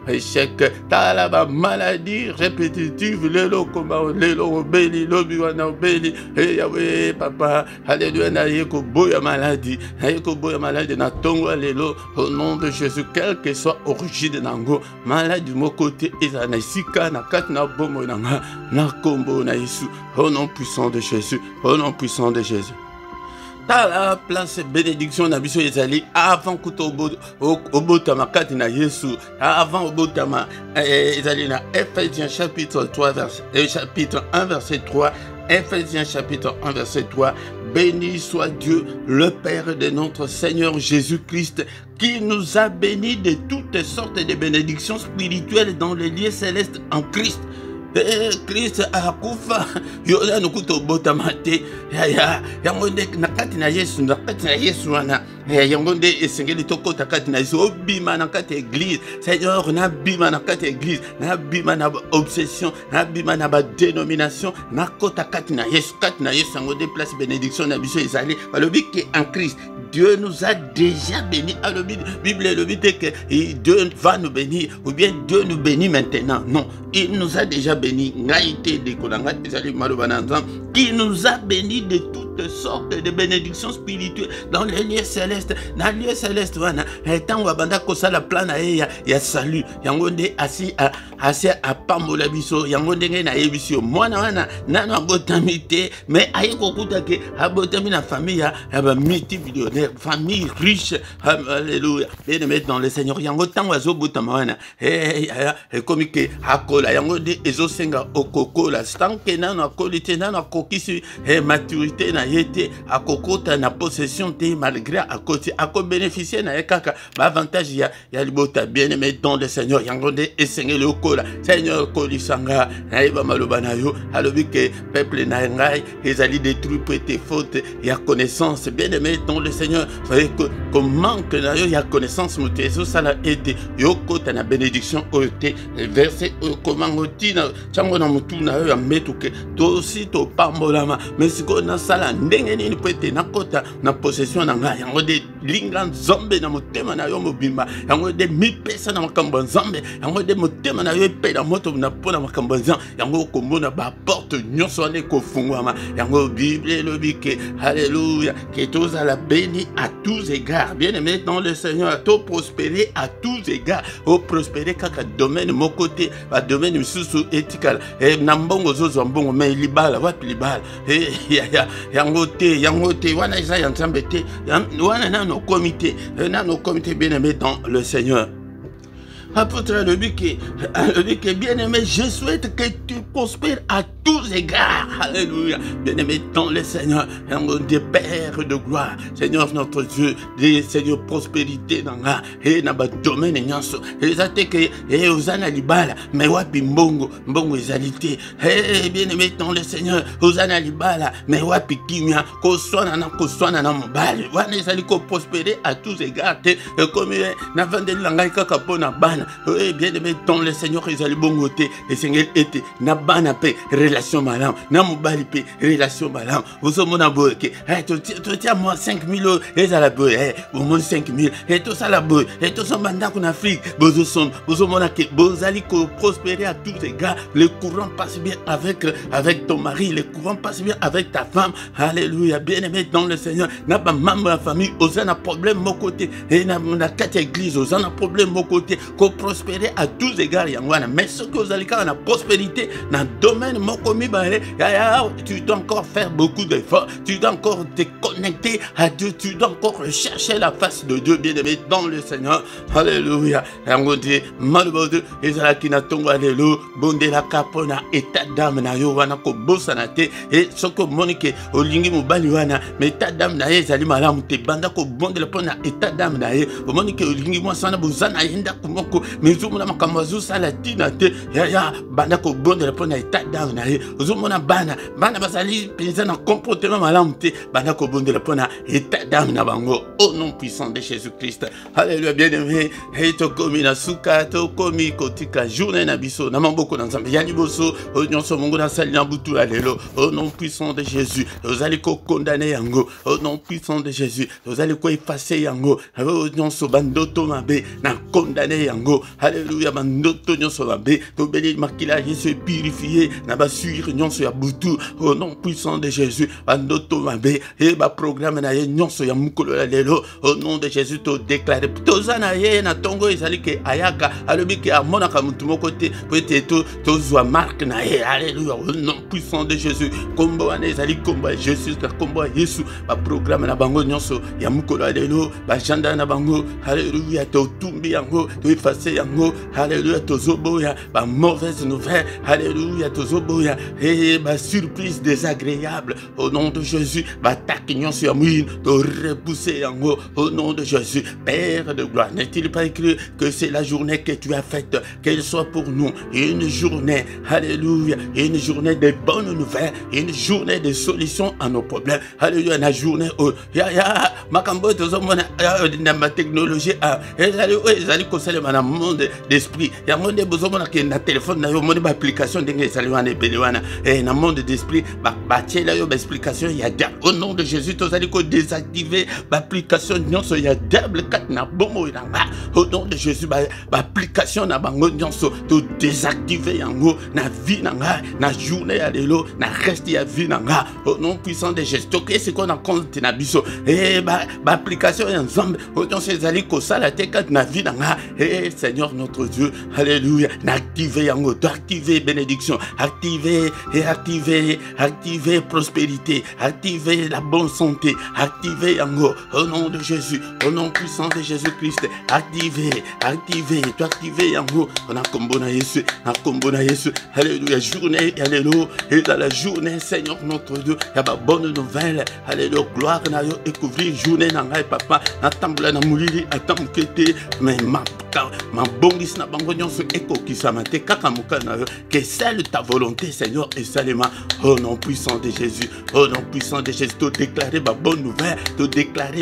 béchec tala ba maladie répétitive lelo komba lelo obeli lobi wana obeli yawe papa. Alléluia na yeko boya maladie na tongo lelo au nom de Jésus quel que soit origine nango maladie mo côté ezana sika na kat na bomo na kombo na Yesu au nom puissant de Jésus, au nom puissant de Jésus. Dans la place bénédiction na biso ezali avant kuto obotama kati na Yesu avant obotama ezali na Ephésiens chapitre 1 verset 3. Ephésiens chapitre 1 verset 3. Béni soit Dieu, le Père de notre Seigneur Jésus-Christ, qui nous a bénis de toutes sortes de bénédictions spirituelles dans les lieux célestes en Christ. Christ akufa yola nukuto botamate yango nde nakati na Yesu wana yango nde esengeli tokota kati na Yesu obima na kati église Seigneur na bima na kati église na bima na obsession na bima na ba dénomination na kota kati na Yesu yango nde place bénédiction na biso ezali balobi ke en Christ Dieu nous a déjà bénis. Alors, Bible le dit que Dieu va nous bénir, ou bien Dieu nous bénit maintenant. Non, il nous a déjà bénis. Qui nous a bénis de toutes sortes de bénédictions spirituelles dans les lieux célestes céleste wana ntango abanda kosala plan na ye ya salut yango nde asi apambola biso yango ndenge na yebisi yo mwana wana nano abotami te mais aye kokuta ke abotami na famille ya ba multimillionnaire famille riche. Alléluia. Bien-aimé dans le Seigneur yango ntango azobotama wana ekomi ke akola yango nde ezosenga okokola stanke nano akoli te nano akokisi maturité na ye te akokota na possession te malgré akoti akobénéficier na ye kaka baavantage ya libota. Bien-aimé dans le Seigneur yango nde esengeli okola Seigneur kolisanga nayeba maloba na yo alobi ke peuple na ngai ezali détruit pour tes fautes ya connaissance. Bien-aimé dans le Seigneur ko manque na yo ya connaissance moto ezosala ete yokota na bénédiction oyo te verset oyo komango tina ntango na motu na yo ya metuke tosi topambolama mais sikoyo nasala ndenge nini po ete nakota na possession na ngai yango de linga nzambe na motema na yo mobimba yango de mipesa na makambo ya nzambe yango de motema na yo epela moto na mpona makambo ya nzambe yango okomona baporte nyonso wana ekofungwama yango bible elobi ke alléluia ke tozala béni à tous égards. Bien-aimé dans le Seigneur to prospérer à tous égards o prospérer kaka domaine moko te ba domaine misusu ethical na mbongo zozwa mbongo mais libala wapi libala yango te wana eza ya nzambe te wana nano comité bien-aimé dans le Seigneur. Apôtre le que bien-aimé, je souhaite que tu prospères à tous égards. Alléluia. Bien-aimé dans le Seigneur, des pères de gloire. Seigneur notre Dieu, des Seigneur prospérité dans la et dans le domaine nyanso. Les attaques et aux analibala, mais wapi mbongo ezalité. Bien-aimé dans le Seigneur, aux analibala, mais wapi kimia, koswana na mobali. Wana ezaliko prospérer à tous égards. Comme na vende langai kaka pona bana. Oui, bien-aimé dans le Seigneur, ils allaient bon côté. Et Seigneur était na bana paix, relation malam, na mobali paix, relation malam. Vous avez mon aboye, tu tiens moi 5 000 euros, et ça la boye, au moins 5 000, et tout ça la boye, et tout ça mandat en Afrique. Vous avez mon ake, vous allez prospérer à tous les gars. Le courant passe bien avec ton mari, le courant passe bien avec ta femme. Alléluia, bien-aimé dans le Seigneur. N'a pas membre de la famille, aux un problème mon côté, et n'a quatre églises, aux un problème mon côté. Prospérer à tous égards yangwana mais ce que vous allez faire la prospérité dans le domaine mokomi bare tu dois encore faire beaucoup d'efforts, tu dois encore te connecter à Dieu, tu dois encore rechercher la face de Dieu, bien-aimé dans le Seigneur. Alléluia. Yangondi malbode ezalaki na tongo alelo bonde la kapona état d'âme na yo wana ko bosana te et soko monike olingi mobali wana mais état d'âme na ye ezali malamu te banda ko bonde la pona état d'âme na ye monike olingi mwasana bozana yenda kumoko mais uzomona makambo sala tina te ya banda ko bonde la pona état d'âme na ye uzomona bana bazali penza na comportement malamu te banda ko bonde la pona état d'âme na bango au nom puissant de Jésus-Christ. Alléluia, bien-aimé. Et to komi na suka to komi kotika journée na biso na mamboko na nzambe ya liboso nyonso mongo na sali na butu alelo au nom puissant de Jésus. Vous allez ko condamner yango au nom puissant de Jésus. Vous allez ko effacer yango nyonso bandoto mabe na condamner yango. Alléluia, bandoto nyonso mabe to beli makila Jésus purifié na basur nyonso ya butu au nom puissant de Jésus. Bandoto mabe et ba programme na ye nyonso ya mukolo alelo au nom de Jésus to déclarer tozana ye na tongo ezali ke ayaka alobi ke amona ka mutu moko te peut-être to zwa marque na ye. Alléluia, au nom puissant de Jésus. Kombo ane ezali kombo Jésus na kombo Yesu ba programme na bango nyonso ya mukolo alelo ba janda na bango. Alléluia, to tumbi yango to effacer yango. Alléluia, to zoboya ba mauvaise nouvelle. Alléluia, to zoboya et ba surprise désagréable au nom de Jésus. Ba tak nyonso ya muine to repousser yango au nom de Jésus. Père de gloire, n'est-il pas écrit que c'est la journée que tu as faite, qu'elle soit pour nous une journée, alléluia, une journée de bonnes nouvelles, une journée de solutions à nos problèmes. Alléluia, la journée où makambo tozomona na technologie ezali kosala na monde d'esprit. Ya monde bozomona ke na téléphone na yo moni ba application ndenge saliwana ebelewana. Na monde d'esprit ba tiela yo ba explication ya diable. Au nom de Jésus tozali ko désactiver ba application nyonso ya diable kat na bomo nanga. Au nom de Jésus ba application na bango nyonso to désactiver yango na vie nanga, na journée ya lelo, na reste ya vie nanga. Au nom puissant de Jésus. Toke c'est qu'on a compte na biso. Ba application ya nzambe au nom ezali ko sala te kat na vie nanga. Seigneur notre Dieu, alléluia. Na activer yango, to activer bénédiction, activer prospérité, activer la bonne santé, activer yango au nom de Jésus, au nom puissant de Jésus-Christ, activer, to activer yango. On a combo na Yesu, alléluia. Journée, alléluia, et dans la journée, Seigneur notre Dieu, il y a ma bonne nouvelle, alléluia, gloire na yo, découvrir journée na ngai papa, na tambla na mulili, atam kete, mais ma bongis na bango nyonso eko kisama te kaka mokana yo, que celle ta volonté Seigneur et seulement au nom puissant de Jésus, au nom puissant de Jésus, te déclarer ma bonne nouvelle, te déclarer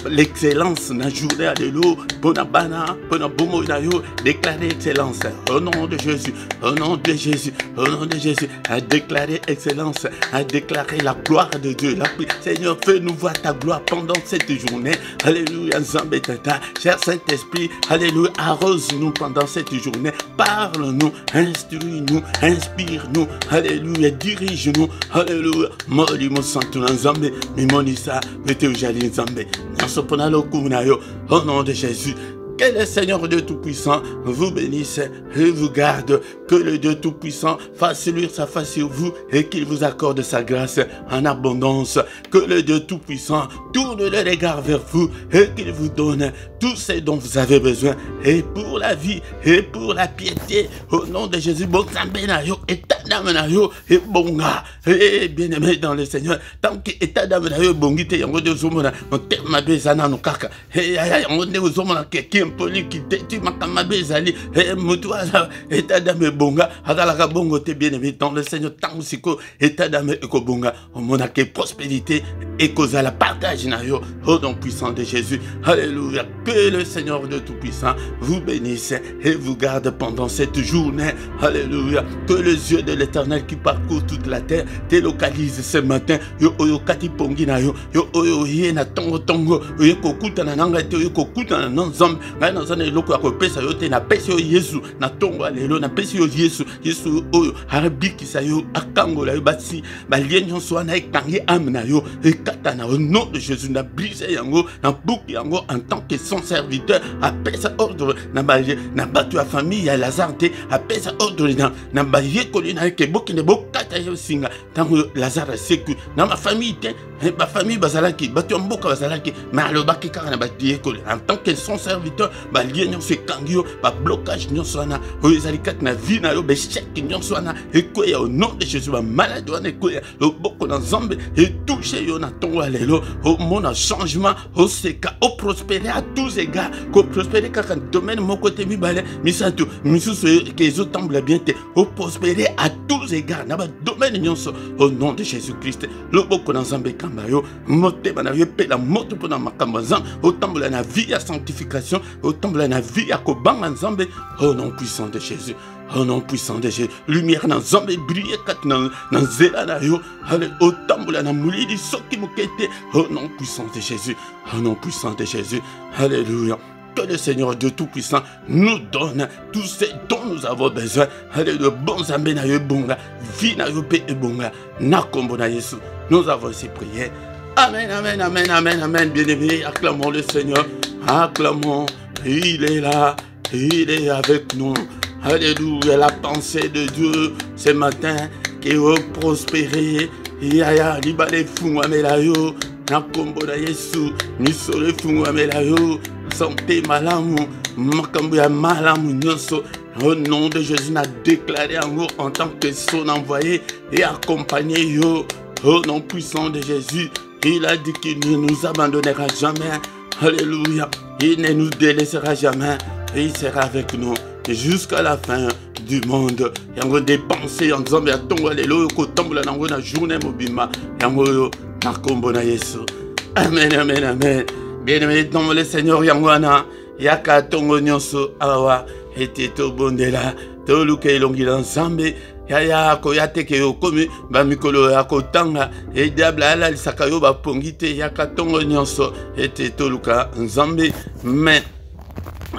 l'excellence na journée, alléluia, bona bana, bona bomo na yo, déclarer excellence au nom de Jésus, au nom de Jésus, au nom de Jésus, à déclarer excellence, à déclarer la gloire de Dieu. Seigneur, fais-nous voir ta gloire pendant cette journée. Alléluia, Zambé Tata, cher Saint-Esprit, alléluia, arrose-nous pendant cette journée. Parle-nous, instruis-nous, inspire-nous, alléluia, dirige-nous, alléluia. Molimo Santo Zambé, Mimonisa, Metejali Zambé, Nasoponalo Kunayo, au nom de Jésus. Que le Seigneur Dieu Tout-Puissant vous bénisse et vous garde. Que le Dieu Tout-Puissant fasse luire sa face sur vous et qu'il vous accorde sa grâce en abondance. Que le Dieu Tout-Puissant tourne le regard vers vous et qu'il vous donne tout ce dont vous avez besoin. Et pour la vie et pour la piété. Au nom de Jésus, bon Zambenayo, état d'amenayo et bonga. Et bien-aimé dans le Seigneur, tant que état d'amenayo bongite, yango de zomona, on terme bezana no kaka. Et yango de zomona keki poli qui tu makamabe zali et mutuaza état d'âme bonga agalaka bongo te bien-aimé dans le Seigneur tant siko état d'âme eko bonga au monake prospérité et cause à la partage na yo au nom puissant de Jésus. Alléluia. Que le Seigneur de Tout-Puissant vous bénisse et vous garde pendant cette journée. Alléluia. Que les yeux de l'Éternel qui parcourt toute la terre te localise ce matin. Yo oyo kati pongi na yo oyo ye na tongo tongo yo kokuta na nanga te yo kokuta na nzambe. Ngai nazana eloko ya kopesa yo te na pesi yo Yesu na tongo alelo na pesi yo Yesu oyo arabikisa yo akangola yo basi balie nyonso wana ekangi ame na yo ekata na au nom de Jésus na brise yango na bouki yango en tant que son serviteur apesa ordre na bato ya famille ya Lazare te apesa ordre na bayekoli na ke bokende bokata yo singa tango Lazare seku na ma famille te ba famille bazalaki bato ya mboka bazalaki mais alobaki kaka na bayekoli en tant que son serviteur ba lien nyonso ekangi yo ba blocage nyonso wana oyo ezali kati na vie na yo ba échec nyonso wana ekoya au nom de Jésus ba maladie wana ekoya loboko na Nzambe etouche yo na tongo alelo au mona changement au seka au prospérer à tous égards ko prospérer kaka domaine moko te mibale misantu misusu ke ezotambola bien te au prospérer à tous égards na ba domaine nyonso au nom de Jésus-Christ loboko na Nzambe kamba yo motema na yo pe la moto pona makambo Nzambe otambola na vie ya sanctification otambola na vie ya kobanga Nzambe au nom puissant de Jésus. Au nom puissant de Jésus, lumière na Nzambe briller kat na nzela na yo, allez otambola na mulidi soki mukete, au nom puissant de Jésus, au nom puissant de Jésus, alléluia. Que le Seigneur Dieu Tout-Puissant nous donne tout ce dont nous avons besoin. Alléluia, bon Nzambe na yo bonga, vie na yo pe bonga, na kombo na Yesu. Nous avons aussi prié. Amen, amen, amen, amen, amen, bien-aimés, acclamons le Seigneur, acclamons, il est là, il est avec nous. Alléluia, la pensée de Dieu ce matin qui va prospérer. Yaya, libale fungwa melayo, na kombo na Yesu, misole fungwa melayo, santé malamu, makambo ya malamu nyonso. Au nom de Jésus, n'a déclaré en tant que son envoyé et accompagné yo. Au nom puissant de Jésus, il a dit qu'il ne nous abandonnera jamais. Alléluia, il ne nous délaissera jamais et il sera avec nous jusqu'à la fin du monde. Yango dépenser en Nzambe ya tongo lelo ko tambola nango na journée mobima. Yango na kombo na Yesu. Amen, amen, amen. Bien-aimé dans le Seigneur yango ana yaka tongo nyonso awa ete tobondela toluka elongi na Nzambe yaya koyate ke okomi ba mikolo ya kotanga e diable alalisaka yo bapongi te yaka tongo nyonso ete toluka Nzambe mais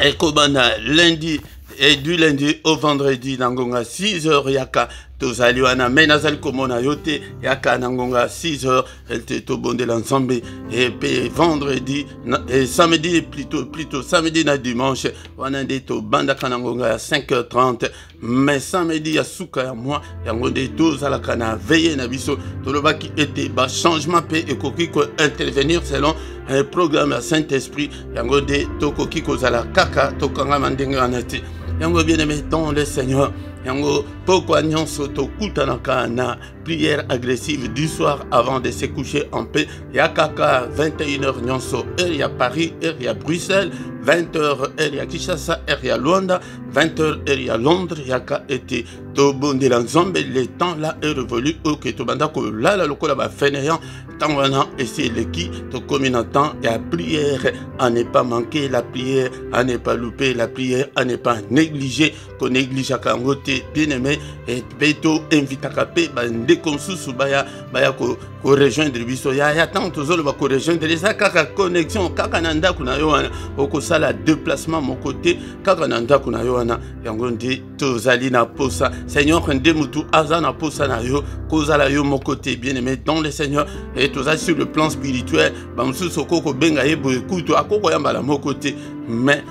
ekobanda lundi et du lundi au vendredi nangonga 6h yaka tozali wana mais nazali komona yote yaka nangonga 6h elte tobondela Nzambe et puis vendredi et samedi plutôt samedi na dimanche wana nde tobandaka nangonga 5h30 mais samedi ya suka ya moi yango nde tozalaka na veille na biso tolobaki ete ba changement pe ekoki ko intervenir selon un programme à Saint-Esprit yango nde tokoki kozala kaka tokanga mandenge wana te yango bien aimé dans le Seigneur yango pourquoi nyonso tokutanaka na prière agressive du soir avant de se coucher en paix yakaka 21h nyonso heure ya Paris heure ya Bruxelles 20h heure ya Kinshasa heure ya Luanda 20h heure ya Londres yaka ete tobondela Nzambe le temps là est révolu ok tobanda ko lala lokola ba fainéant tant wana essayer leki to komi na temps ya prière à ne pas manquer la prière à ne pas louper la prière à ne pas négliger ko négligeaka ngo te bien aimé et beto invitaka pe bande konsusu baya ko rejoindre biso ya tant tozolo ba ko rejoindre les kaka connexion kaka na ndako na yo wana okosala déplacement mon côté kaka na ndako na yo wana yango ndi tozali na posa Seigneur nde mutu azana posa na yo kozala yo mon côté bien aimé dans le Seigneur et tozali sur le plan spirituel bamususu koko benga yebo ekuto akoko yamba la mon côté mais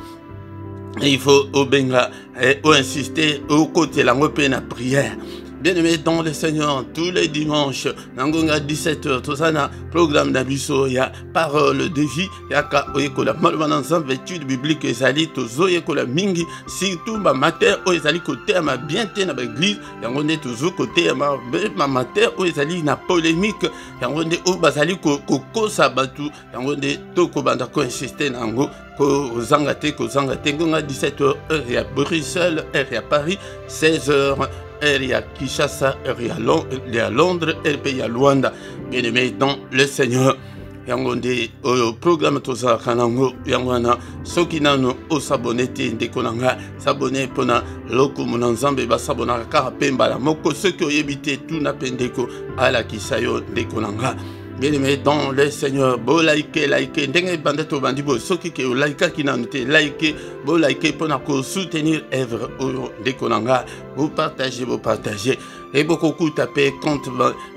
il faut au benga et au insister au côté la na prière. Bien-aimé dans le Seigneur, tous les dimanches, nangonga 17h, tout ça na programme d'abisso, ya parole de vie, ya ka oyekola malwana ensemble étude biblique ezali tozo yekola mingi, surtout ma mater o ezali côté ma bien te na l'église, yango ne tozo côté ma mater o ezali na polémique, yango ne o bazali ko kosa batu, yango ne toko banda ko insister nango ko zangate ngonga 17h heure ya Bruxelles, heure ya Paris, 16h heure ya Kinshasa, heure ya Londres, heure ya Luanda. Bien-aimé dans le Seigneur, yango nde au programme tozalaka nango yango wana soki nano osabone te ndeko na nga sabone mpona lokumu na Nzambe basabonaka kaka mpe mbala moko soki oyebi te tuna mpe ndeko alakisa yo ndeko na nga. Bien-aimé dans le Seigneur, bo like, ndenge bandeto bandibo, soki ke like ki nanute, like, bo like pour ko soutenir œuvre dekonanga, vous partagez, et beaucoup tapé compte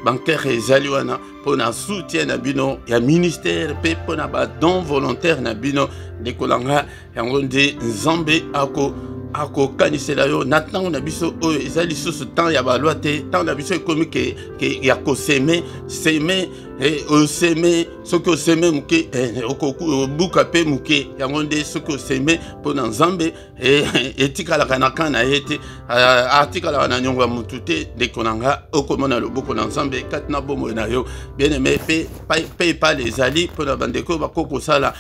bancaire et zaliwana pour na soutien na bino, ya ministère, pe pour na ba don volontaire na bino dekonanga, yangonde Nzambe ako kanisela yo natang na biso o ezali susu temps ya balwa te temps na biso ekomi ke ya ko semer et o semer soko semer muke okoku buka pe muke yango nde soko semer po na Nzambe etikala kana kana yete artikala na nyongwa mutu te dekonanga okomona loboko na Nzambe katina bomo na yo bien aimé PayPal ezali po na bandeko bakoko sala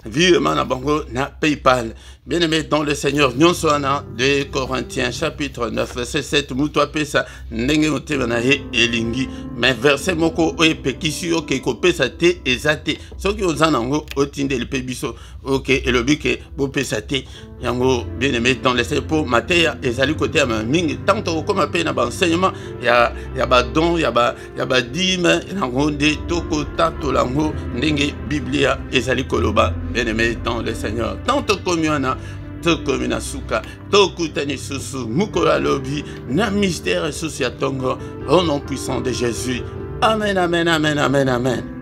virement na bango na PayPal. Bien aimé dans le Seigneur, nous sommes en 2 Corinthiens chapitre 9 verset 7 muto pesa ndenge motema na ye elingi mais verset moko o epekisi yo ke kopesa te ezate soki ozana ngo otinde le pebiso OK et le but que bo pesa te yango bien aimé dans le Seigneur pour Matthieu ezali côté ya mingi tant comme appel na ba enseignement ya ba don ya ba dime yango de toko tato lango ndenge Biblia ezali koloba bien aimé dans le Seigneur tant communion comme na suka tokutani susu mukola lobi na mystère susu ya tongo au nom puissant de Jésus. Amen, amen, amen, amen, amen.